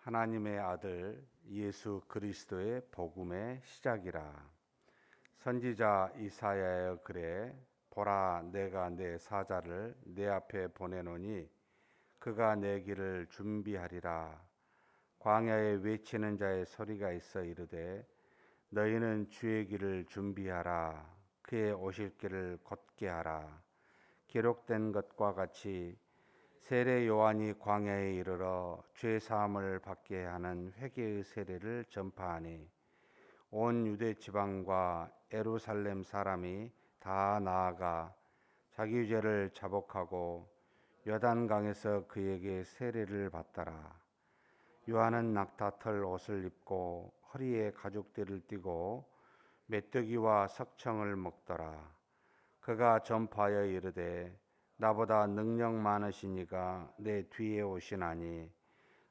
하나님의 아들 예수 그리스도의 복음의 시작이라. 선지자 이사야의 글에 보라, 내가 내 사자를 내 앞에 보내노니 그가 내 길을 준비하리라. 광야에 외치는 자의 소리가 있어 이르되 너희는 주의 길을 준비하라. 그의 오실 길을 곧게 하라. 기록된 것과 같이 세례 요한이 광야에 이르러 죄 사함을 받게 하는 회개의 세례를 전파하니 온 유대 지방과 예루살렘 사람이 다 나아가 자기 죄를 자복하고 요단강에서 그에게 세례를 받더라. 요한은 낙타털 옷을 입고 허리에 가죽띠를 띠고 메뚜기와 석청을 먹더라. 그가 전파하여 이르되 나보다 능력 많으시니가 내 뒤에 오시나니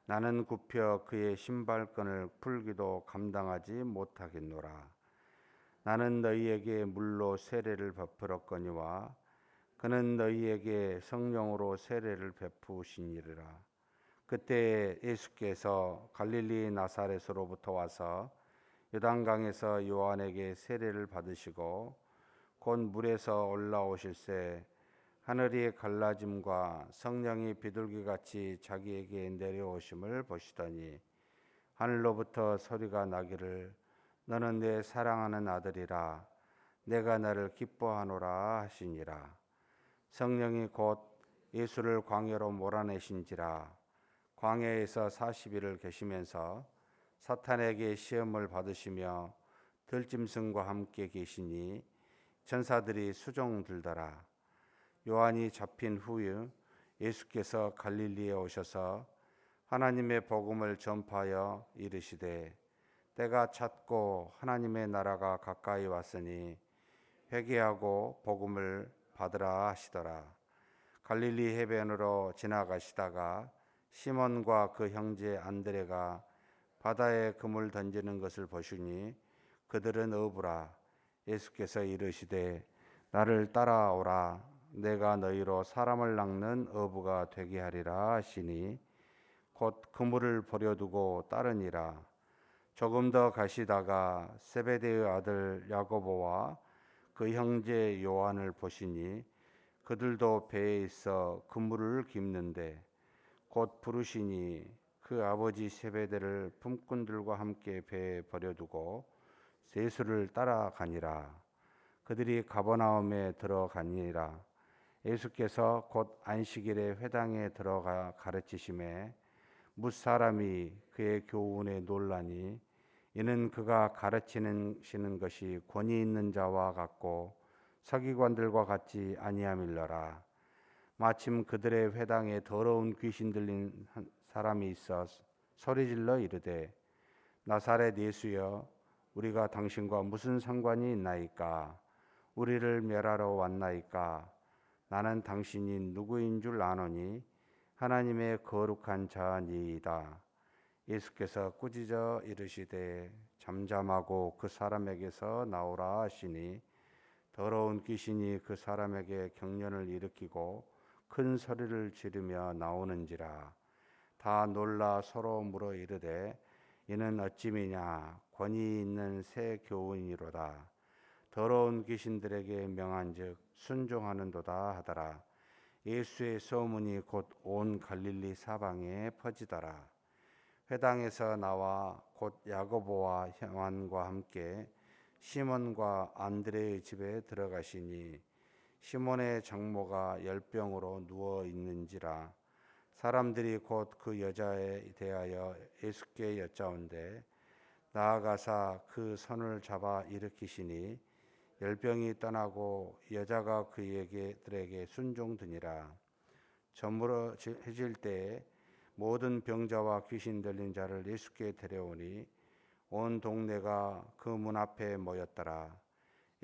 나는 굽혀 그의 신발끈을 풀기도 감당하지 못하겠노라. 나는 너희에게 물로 세례를 베풀었거니와 그는 너희에게 성령으로 세례를 베푸시니라. 그때 예수께서 갈릴리 나사렛으로부터 와서 요단강에서 요한에게 세례를 받으시고 곧 물에서 올라오실새 하늘이 갈라짐과 성령이 비둘기같이 자기에게 내려오심을 보시더니 하늘로부터 소리가 나기를 너는 내 사랑하는 아들이라 내가 너를 기뻐하노라 하시니라. 성령이 곧 예수를 광야로 몰아내신지라. 광야에서 40일을 계시면서 사탄에게 시험을 받으시며 들짐승과 함께 계시니 천사들이 수종 들더라. 요한이 잡힌 후에 예수께서 갈릴리에 오셔서 하나님의 복음을 전파하여 이르시되 때가 찼고 하나님의 나라가 가까이 왔으니 회개하고 복음을 받으라 하시더라. 갈릴리 해변으로 지나가시다가 시몬과 그 형제 안드레가 바다에 그물 던지는 것을 보시니 그들은 어부라. 예수께서 이르시되 나를 따라오라. 내가 너희로 사람을 낚는 어부가 되게 하리라 하시니 곧 그물을 버려두고 따르니라. 조금 더 가시다가 세베대의 아들 야고보와 그 형제 요한을 보시니 그들도 배에 있어 그물을 깁는데 곧 부르시니 그 아버지 세베대를 품꾼들과 함께 배에 버려두고 예수를 따라가니라. 그들이 가버나움에 들어가니라. 예수께서 곧 안식일에 회당에 들어가 가르치심에 뭇사람이 그의 교훈에 놀라니 이는 그가 가르치시는 것이 권위 있는 자와 같고 서기관들과 같지 아니함일러라. 마침 그들의 회당에 더러운 귀신 들린 사람이 있어 소리질러 이르되 나사렛 예수여 우리가 당신과 무슨 상관이 있나이까? 우리를 멸하러 왔나이까? 나는 당신이 누구인 줄 아노니 하나님의 거룩한 자니이다. 예수께서 꾸짖어 이르시되 잠잠하고 그 사람에게서 나오라 하시니 더러운 귀신이 그 사람에게 경련을 일으키고 큰 소리를 지르며 나오는지라. 다 놀라 서로 물어 이르되 이는 어찌미냐? 권위 있는 새 교훈이로다. 더러운 귀신들에게 명한즉 순종하는도다 하더라. 예수의 소문이 곧 온 갈릴리 사방에 퍼지더라. 회당에서 나와 곧 야고보와 요한과 함께 시몬과 안드레의 집에 들어가시니 시몬의 장모가 열병으로 누워 있는지라. 사람들이 곧 그 여자에 대하여 예수께 여짜온대 나아가사 그 손을 잡아 일으키시니 열병이 떠나고 여자가 그에게들에게 순종드니라. 저물어질 때에 모든 병자와 귀신 들린 자를 예수께 데려오니 온 동네가 그 문 앞에 모였더라.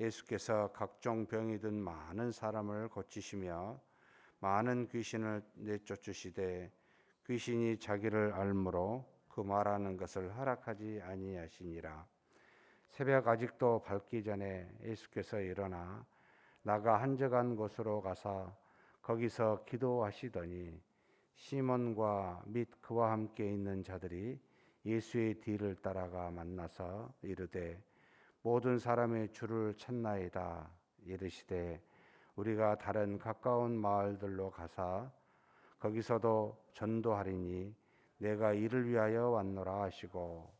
예수께서 각종 병이 든 많은 사람을 고치시며 많은 귀신을 내쫓으시되 귀신이 자기를 알므로 그 말하는 것을 허락하지 아니하시니라. 새벽 아직도 밝기 전에 예수께서 일어나 나가 한적한 곳으로 가사 거기서 기도하시더니 시몬과 및 그와 함께 있는 자들이 예수의 뒤를 따라가 만나서 이르되 모든 사람의 주를 찾나이다. 이르시되 우리가 다른 가까운 마을들로 가사 거기서도 전도하리니 내가 이를 위하여 왔노라 하시고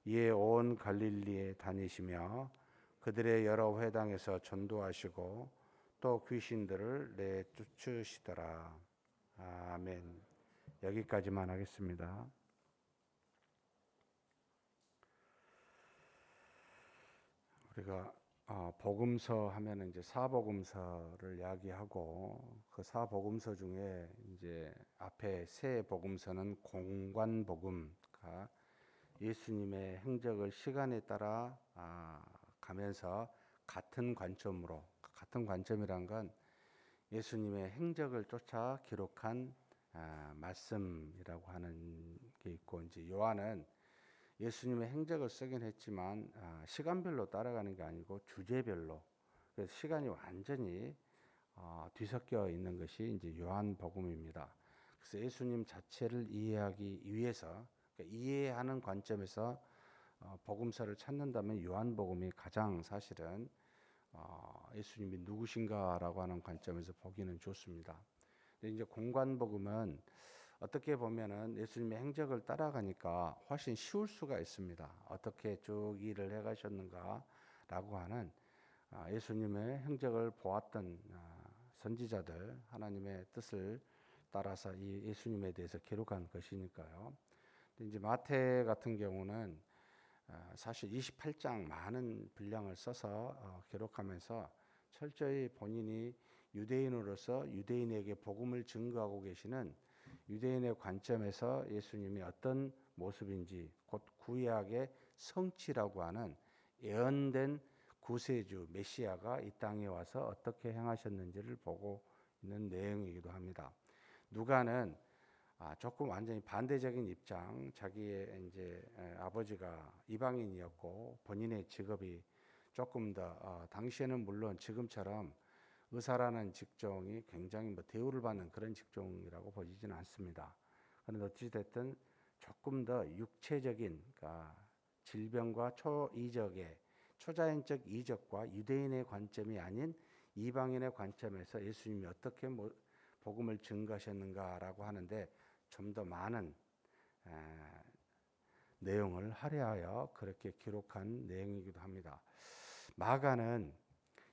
이에 온 갈릴리에 다니시며 그들의 여러 회당에서 전도하시고 또 귀신들을 내쫓으시더라. 아멘. 여기까지만 하겠습니다. 우리가 복음서 하면은 이제 사복음서를 이야기하고 그 사복음서 중에 이제 앞에 세 복음서는 공관복음가 예수님의 행적을 시간에 따라 가면서 같은 관점이란 건 예수님의 행적을 쫓아 기록한 말씀이라고 하는 게 있고, 이제 요한은 예수님의 행적을 쓰긴 했지만 시간별로 따라가는 게 아니고 주제별로, 그래서 시간이 완전히 뒤섞여 있는 것이 이제 요한복음입니다. 그래서 예수님 자체를 이해하기 위해서, 그러니까 이해하는 관점에서 복음서를 찾는다면 요한복음이 가장 사실은 예수님이 누구신가라고 하는 관점에서 보기는 좋습니다. 근데 이제 공관복음은 어떻게 보면은 예수님의 행적을 따라가니까 훨씬 쉬울 수가 있습니다. 어떻게 쭉 일을 해가셨는가라고 하는 예수님의 행적을 보았던 선지자들, 하나님의 뜻을 따라서 이 예수님에 대해서 기록한 것이니까요. 근데 이제 마태 같은 경우는 사실 28장 많은 분량을 써서 기록하면서 철저히 본인이 유대인으로서 유대인에게 복음을 증거하고 계시는 유대인의 관점에서 예수님이 어떤 모습인지, 곧 구약의 성취라고 하는 예언된 구세주 메시아가 이 땅에 와서 어떻게 행하셨는지를 보고 있는 내용이기도 합니다. 누가는 조금 완전히 반대적인 입장, 자기의 이제 아버지가 이방인이었고 본인의 직업이 조금 더 당시에는 물론 지금처럼 의사라는 직종이 굉장히 대우를 받는 그런 직종이라고 보이지는 않습니다. 그런데 어찌 됐든 조금 더 육체적인, 그러니까 질병과 초자연적 이적과 유대인의 관점이 아닌 이방인의 관점에서 예수님이 어떻게 복음을 증거하셨는가라고 하는데 좀 더 많은 내용을 할애하여 그렇게 기록한 내용이기도 합니다. 마가는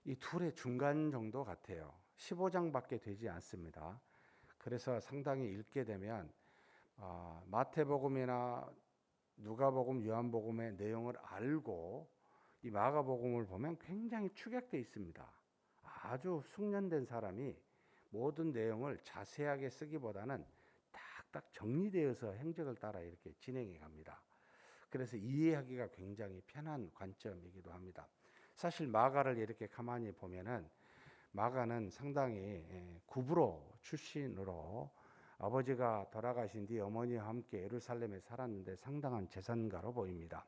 이 둘의 중간 정도 같아요. 15장밖에 되지 않습니다. 그래서 상당히 읽게 되면 마태복음이나 누가복음, 요한복음의 내용을 알고 이 마가복음을 보면 굉장히 축약되어 있습니다. 아주 숙련된 사람이 모든 내용을 자세하게 쓰기보다는 딱딱 정리되어서 행적을 따라 이렇게 진행해 갑니다. 그래서 이해하기가 굉장히 편한 관점이기도 합니다. 사실 마가를 이렇게 가만히 보면은 마가는 상당히 구브로 출신으로 아버지가 돌아가신 뒤 어머니와 함께 예루살렘에 살았는데 상당한 재산가로 보입니다.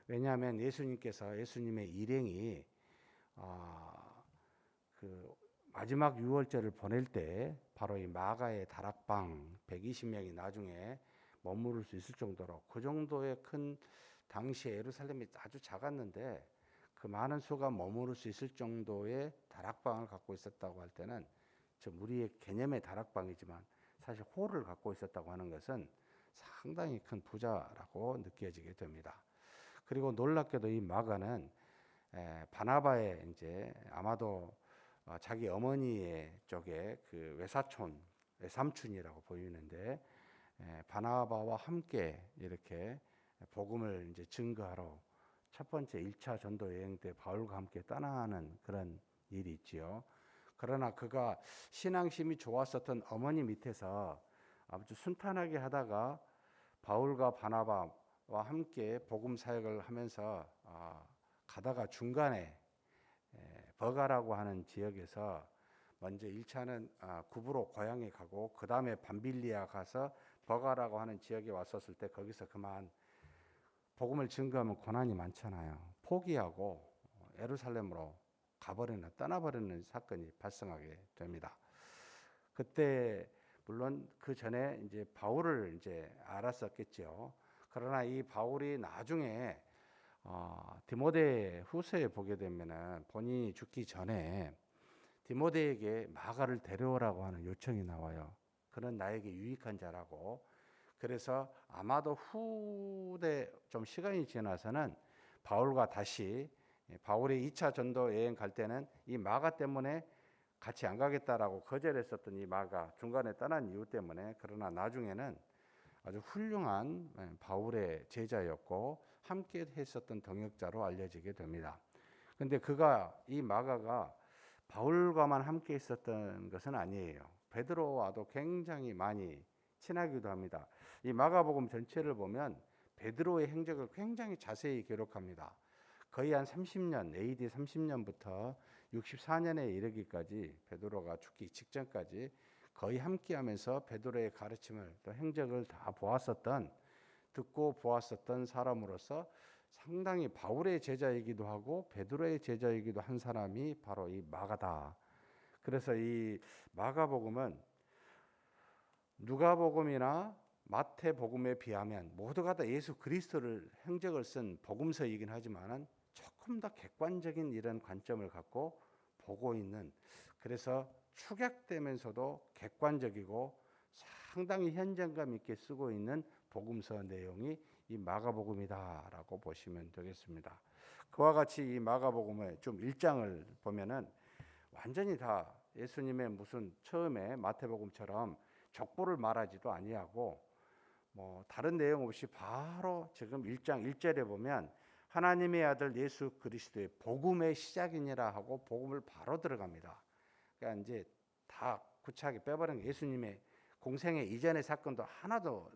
왜냐하면 예수님의 일행이 그 마지막 유월절을 보낼 때 바로 이 마가의 다락방 120명이 나중에 머무를 수 있을 정도로, 그 정도의 큰, 당시에 예루살렘이 아주 작았는데 그 많은 수가 머무를 수 있을 정도의 다락방을 갖고 있었다고 할 때는, 우리의 개념의 다락방이지만 사실 홀을 갖고 있었다고 하는 것은 상당히 큰 부자라고 느껴지게 됩니다. 그리고 놀랍게도 이 마가는 바나바의 이제 아마도 자기 어머니의 쪽에 그 외삼촌이라고 보이는데, 바나바와 함께 이렇게 복음을 이제 증거하러 첫 번째 1차 전도 여행 때 바울과 함께 떠나는 그런 일이 있지요. 그러나 그가 신앙심이 좋았었던 어머니 밑에서 아주 순탄하게 하다가 바울과 바나바와 함께 복음 사역을 하면서 가다가 중간에 버가라고 하는 지역에서 먼저 1차는 구브로 고향에 가고 그 다음에 밤빌리아 가서 버가라고 하는 지역에 왔었을 때 거기서 그만 복음을 증거하면 고난이 많잖아요. 포기하고 예루살렘으로 떠나버리는 사건이 발생하게 됩니다. 그때 물론 그 전에 이제 바울을 이제 알았었겠죠. 그러나 이 바울이 나중에 디모데 후서에 보게 되면은 본인이 죽기 전에 디모데에게 마가를 데려오라고 하는 요청이 나와요. 그는 나에게 유익한 자라고. 그래서 아마도 후대 좀 시간이 지나서는 바울과 다시 바울이 2차 전도 여행 갈 때는 이 마가 때문에 같이 안 가겠다라고 거절했었던 이 마가 중간에 떠난 이유 때문에, 그러나 나중에는 아주 훌륭한 바울의 제자였고 함께 했었던 동역자로 알려지게 됩니다. 근데 이 마가가 바울과만 함께 있었던 것은 아니에요. 베드로와도 굉장히 많이 친하기도 합니다. 이 마가복음 전체를 보면 베드로의 행적을 굉장히 자세히 기록합니다. 거의 한 30년, AD 30년부터 64년에 이르기까지 베드로가 죽기 직전까지 거의 함께하면서 베드로의 가르침을 또 행적을 다 듣고 보았었던 사람으로서 상당히 바울의 제자이기도 하고 베드로의 제자이기도 한 사람이 바로 이 마가다. 그래서 이 마가복음은 누가복음이나 마태복음에 비하면 모두가 다 예수 그리스도를 행적을 쓴 복음서이긴 하지만 조금 더 객관적인 이런 관점을 갖고 보고 있는, 그래서 축약되면서도 객관적이고 상당히 현장감 있게 쓰고 있는 복음서 내용이 이 마가복음이다라고 보시면 되겠습니다. 그와 같이 이 마가복음의 좀 1장을 보면은 완전히 다 예수님의 무슨 처음에 마태복음처럼 족보를 말하지도 아니하고 뭐 다른 내용 없이 바로 지금 1장 1절에 보면 하나님의 아들 예수 그리스도의 복음의 시작이니라 하고 복음을 바로 들어갑니다. 그러니까 이제 다 구차하게 빼버린 예수님의 공생의 이전의 사건도 하나도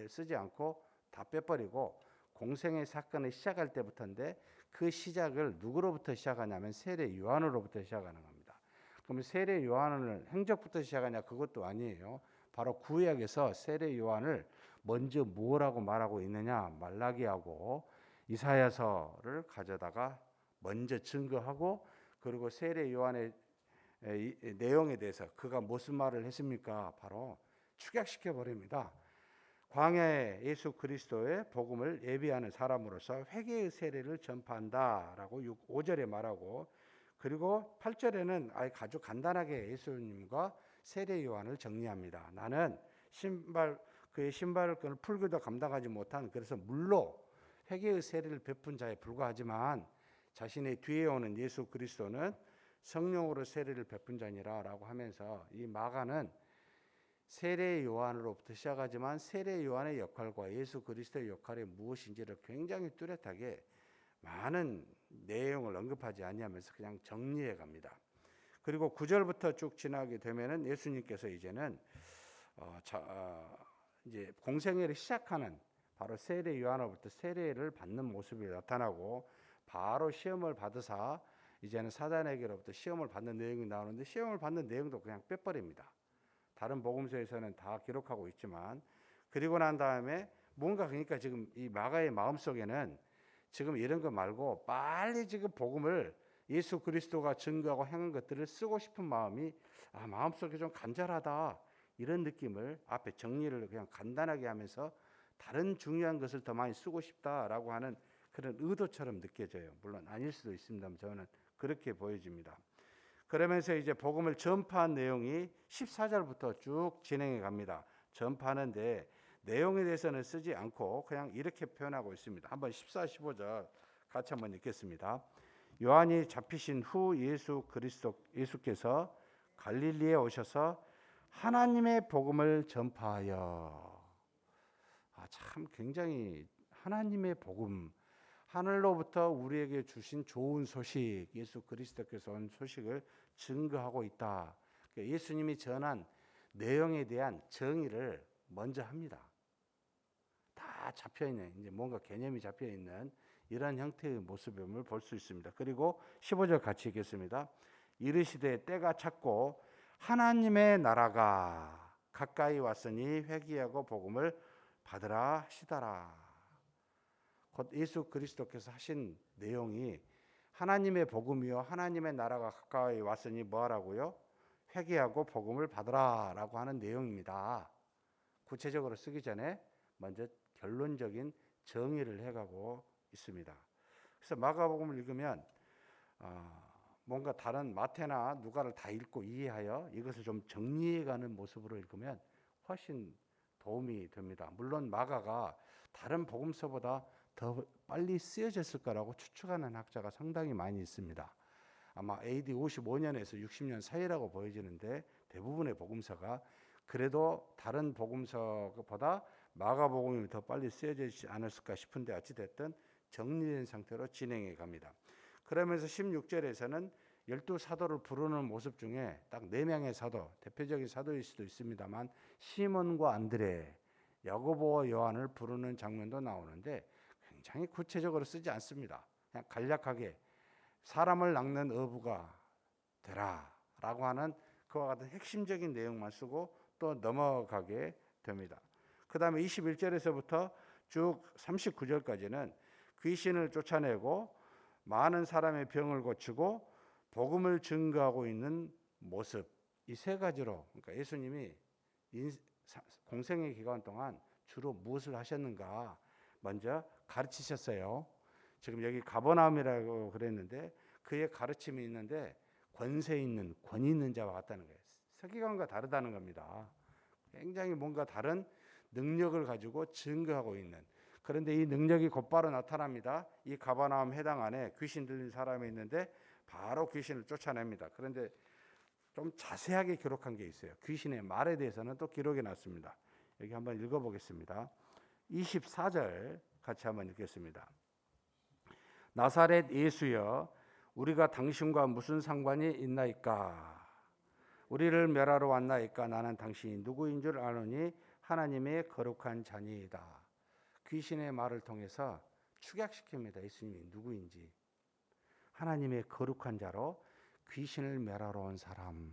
쓰지 않고 다 빼버리고 공생의 사건을 시작할 때부터인데 그 시작을 누구로부터 시작하냐면 세례 요한으로부터 시작하는 겁니다. 그럼 세례 요한을 행적부터 시작하냐? 그것도 아니에요. 바로 구약에서 세례 요한을 먼저 뭐라고 말하고 있느냐? 말라기하고 이사야서를 가져다가 먼저 증거하고, 그리고 세례 요한의 내용에 대해서 그가 무슨 말을 했습니까? 바로 축약시켜 버립니다. 광야에 예수 그리스도의 복음을 예비하는 사람으로서 회개의 세례를 전파한다라고 5절에 말하고, 그리고 8절에는 아주 간단하게 예수님과 세례 요한을 정리합니다. 나는 그의 신발끈을 풀기도 감당하지 못한, 그래서 물로 회개의 세례를 베푼 자에 불과하지만 자신의 뒤에 오는 예수 그리스도는 성령으로 세례를 베푼 자니라라고 하면서 이 마가는 세례 요한으로부터 시작하지만 세례 요한의 역할과 예수 그리스도의 역할이 무엇인지를 굉장히 뚜렷하게 많은 내용을 언급하지 아니하면서 그냥 정리해 갑니다. 그리고 9절부터 쭉 지나게 되면은 예수님께서 이제는 이제 공생애를 시작하는 바로 세례 요한으로부터 세례를 받는 모습이 나타나고, 바로 시험을 받으사 이제는 사단에게로부터 시험을 받는 내용이 나오는데 시험을 받는 내용도 그냥 빼버립니다. 다른 복음서에서는 다 기록하고 있지만, 그리고 난 다음에 뭔가, 그러니까 지금 이 마가의 마음속에는 지금 이런 거 말고 빨리 지금 복음을 예수 그리스도가 증거하고 행한 것들을 쓰고 싶은 마음이 마음속에 좀 간절하다, 이런 느낌을 앞에 정리를 그냥 간단하게 하면서 다른 중요한 것을 더 많이 쓰고 싶다라고 하는 그런 의도처럼 느껴져요. 물론 아닐 수도 있습니다만 저는 그렇게 보여집니다. 그러면서 이제 복음을 전파한 내용이 14절부터 쭉 진행해 갑니다. 전파하는데 내용에 대해서는 쓰지 않고 그냥 이렇게 표현하고 있습니다. 한번 14, 15절 같이 한번 읽겠습니다. 요한이 잡히신 후 예수께서 갈릴리에 오셔서 하나님의 복음을 전파하여, 참 굉장히 하나님의 복음, 하늘로부터 우리에게 주신 좋은 소식, 예수 그리스도께서 온 소식을 증거하고 있다. 예수님이 전한 내용에 대한 정의를 먼저 합니다. 다 잡혀있는, 이제 뭔가 개념이 잡혀있는 이런 형태의 모습임을 볼 수 있습니다. 그리고 15절 같이 읽겠습니다. 이르시되 때가 찼고 하나님의 나라가 가까이 왔으니 회개하고 복음을 받으라 하시더라. 곧 예수 그리스도께서 하신 내용이 하나님의 복음이요 하나님의 나라가 가까이 왔으니 뭐하라고요? 회개하고 복음을 받으라라고 하는 내용입니다. 구체적으로 쓰기 전에 먼저 결론적인 정의를 해가고 있습니다. 그래서 마가복음을 읽으면 뭔가 다른 마태나 누가를 다 읽고 이해하여 이것을 좀 정리해가는 모습으로 읽으면 훨씬 도움이 됩니다. 물론 마가가 다른 복음서보다 더 빨리 쓰여졌을 거라고 추측하는 학자가 상당히 많이 있습니다. 아마 AD 55년에서 60년 사이라고 보여지는데 대부분의 복음서가 그래도 다른 복음서보다 마가복음이 더 빨리 쓰여지지 않았을까 싶은데 어찌됐든 정리된 상태로 진행해 갑니다. 그러면서 16절에서는 12사도를 부르는 모습 중에 딱 4명의 사도, 대표적인 사도일 수도 있습니다만 시몬과 안드레, 야고보와 요한을 부르는 장면도 나오는데 굉장히 구체적으로 쓰지 않습니다. 그냥 간략하게 사람을 낚는 어부가 되라 라고 하는 그와 같은 핵심적인 내용만 쓰고 또 넘어가게 됩니다. 그 다음에 21절에서부터 쭉 39절까지는 귀신을 쫓아내고 많은 사람의 병을 고치고 복음을 증거하고 있는 모습, 이 3가지로, 그러니까 예수님이 공생의 기간 동안 주로 무엇을 하셨는가 먼저 가르치셨어요. 지금 여기 가버나움이라고 그랬는데 그의 가르침이 있는데 권세 있는, 권위 있는 자와 같다는 거예요. 서기관과 다르다는 겁니다. 굉장히 뭔가 다른 능력을 가지고 증거하고 있는, 그런데 이 능력이 곧바로 나타납니다. 이 가버나움 해당 안에 귀신 들린 사람이 있는데 바로 귀신을 쫓아냅니다. 그런데 좀 자세하게 기록한 게 있어요. 귀신의 말에 대해서는 또 기록이 났습니다. 여기 한번 읽어보겠습니다. 24절 같이 한번 읽겠습니다. 나사렛 예수여, 우리가 당신과 무슨 상관이 있나이까? 우리를 멸하러 왔나이까? 나는 당신이 누구인 줄 아노니 하나님의 거룩한 자니이다. 귀신의 말을 통해서 축약시킵니다. 예수님이 누구인지. 하나님의 거룩한 자로 귀신을 멸하러 온 사람.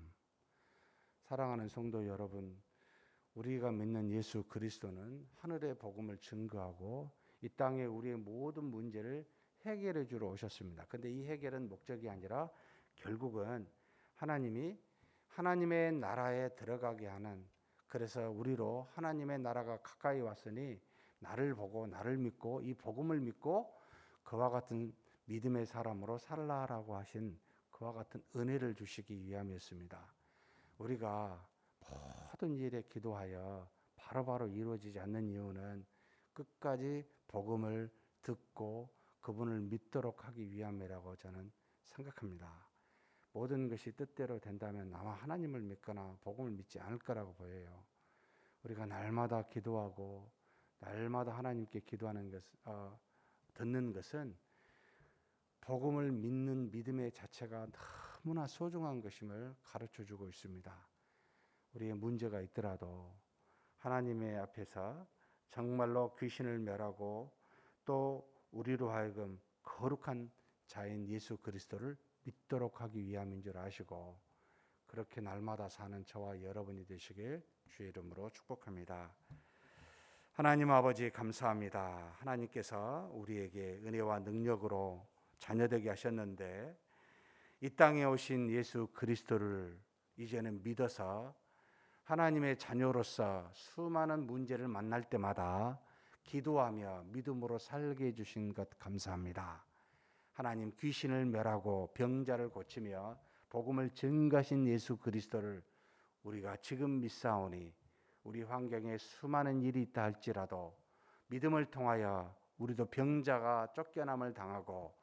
사랑하는 성도 여러분, 우리가 믿는 예수 그리스도는 하늘의 복음을 증거하고 이 땅에 우리의 모든 문제를 해결해 주러 오셨습니다. 근데 이 해결은 목적이 아니라 결국은 하나님이 하나님의 나라에 들어가게 하는, 그래서 우리로 하나님의 나라가 가까이 왔으니 나를 보고 나를 믿고 이 복음을 믿고 그와 같은 믿음의 사람으로 살라라고 하신 그와 같은 은혜를 주시기 위함이었습니다. 우리가 모든 일에 기도하여 바로바로 이루어지지 않는 이유는 끝까지 복음을 듣고 그분을 믿도록 하기 위함이라고 저는 생각합니다. 모든 것이 뜻대로 된다면 아마 하나님을 믿거나 복음을 믿지 않을 거라고 보여요. 우리가 날마다 기도하고 날마다 하나님께 기도하는 것, 듣는 것은 복음을 믿는 믿음의 자체가 너무나 소중한 것임을 가르쳐주고 있습니다. 우리의 문제가 있더라도 하나님의 앞에서 정말로 귀신을 멸하고 또 우리로 하여금 거룩한 자인 예수 그리스도를 믿도록 하기 위함인 줄 아시고 그렇게 날마다 사는 저와 여러분이 되시길 주의 이름으로 축복합니다. 하나님 아버지 감사합니다. 하나님께서 우리에게 은혜와 능력으로 자녀되게 하셨는데 이 땅에 오신 예수 그리스도를 이제는 믿어서 하나님의 자녀로서 수많은 문제를 만날 때마다 기도하며 믿음으로 살게 해주신 것 감사합니다. 하나님, 귀신을 멸하고 병자를 고치며 복음을 증거하신 예수 그리스도를 우리가 지금 믿사오니 우리 환경에 수많은 일이 있다 할지라도 믿음을 통하여 우리도 병자가 쫓겨남을 당하고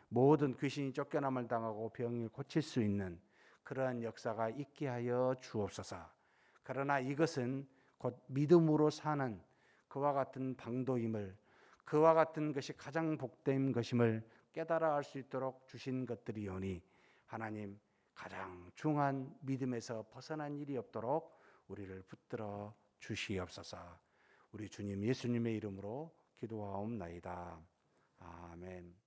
모든 귀신이 쫓겨남을 당하고 병을 고칠 수 있는 그러한 역사가 있게 하여 주옵소서. 그러나 이것은 곧 믿음으로 사는 그와 같은 방도임을, 그와 같은 것이 가장 복된 것임을 깨달아 알 수 있도록 주신 것들이오니 하나님, 가장 중한 믿음에서 벗어난 일이 없도록 우리를 붙들어 주시옵소서. 우리 주님 예수님의 이름으로 기도하옵나이다. 아멘.